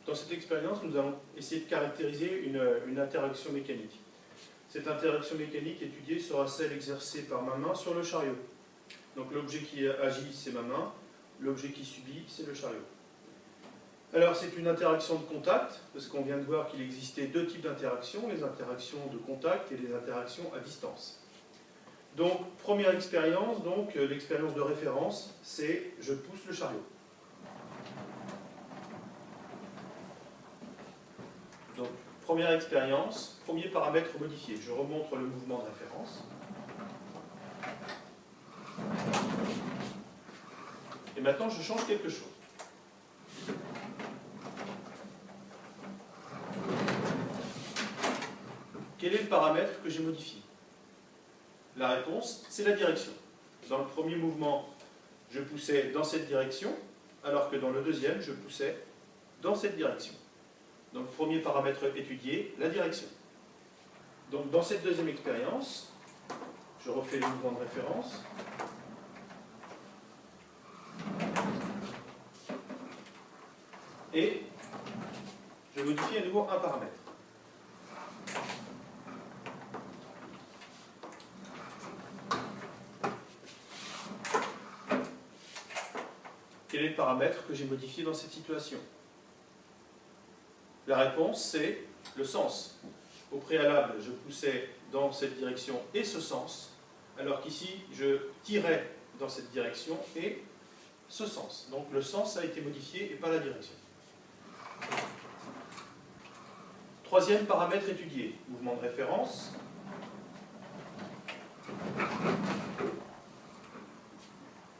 Dans cette expérience, nous allons essayer de caractériser une interaction mécanique. Cette interaction mécanique étudiée sera celle exercée par ma main sur le chariot. Donc l'objet qui agit, c'est ma main, l'objet qui subit, c'est le chariot. Alors c'est une interaction de contact, parce qu'on vient de voir qu'il existait deux types d'interactions, les interactions de contact et les interactions à distance. Donc première expérience, l'expérience de référence, c'est je pousse le chariot. Donc première expérience, premier paramètre modifié. Je remontre le mouvement de référence. Et maintenant je change quelque chose. Quel est le paramètre que j'ai modifié? La réponse, c'est la direction. Dans le premier mouvement, je poussais dans cette direction, alors que dans le deuxième, je poussais dans cette direction. Donc, premier paramètre étudié, la direction. Donc, dans cette deuxième expérience, je refais le mouvement de référence. Et je modifie à nouveau un paramètre. Quel est le paramètre que j'ai modifié dans cette situation? La réponse, c'est le sens. Au préalable, je poussais dans cette direction et ce sens, alors qu'ici, je tirais dans cette direction et ce sens. Donc le sens a été modifié et pas la direction. Troisième paramètre étudié, mouvement de référence.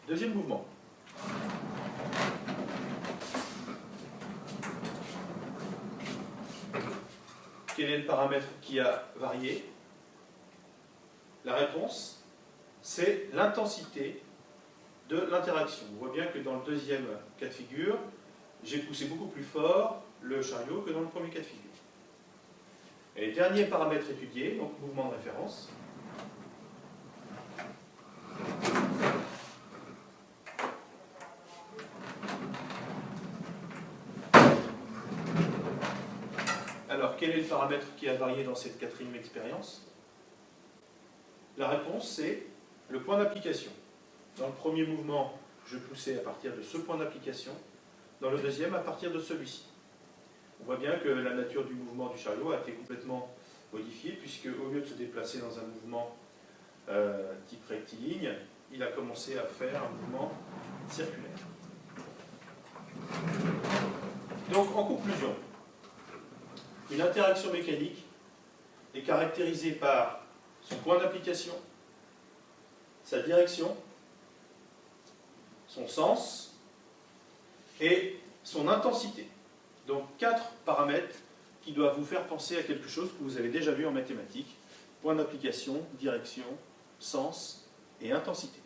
Deuxième mouvement. Quel est le paramètre qui a varié? La réponse, c'est l'intensité de l'interaction. On voit bien que dans le deuxième cas de figure, j'ai poussé beaucoup plus fort le chariot que dans le premier cas de figure. Et dernier paramètre étudié, donc mouvement de référence. Alors, quel est le paramètre qui a varié dans cette quatrième expérience? La réponse, c'est le point d'application. Dans le premier mouvement, je poussais à partir de ce point d'application. Dans le deuxième, à partir de celui-ci. On voit bien que la nature du mouvement du chariot a été complètement modifiée, puisque au lieu de se déplacer dans un mouvement type rectiligne, il a commencé à faire un mouvement circulaire. Donc, en conclusion, une interaction mécanique est caractérisée par son point d'application, sa direction, son sens et son intensité. Donc 4 paramètres qui doivent vous faire penser à quelque chose que vous avez déjà vu en mathématiques. Point d'application, direction, sens et intensité.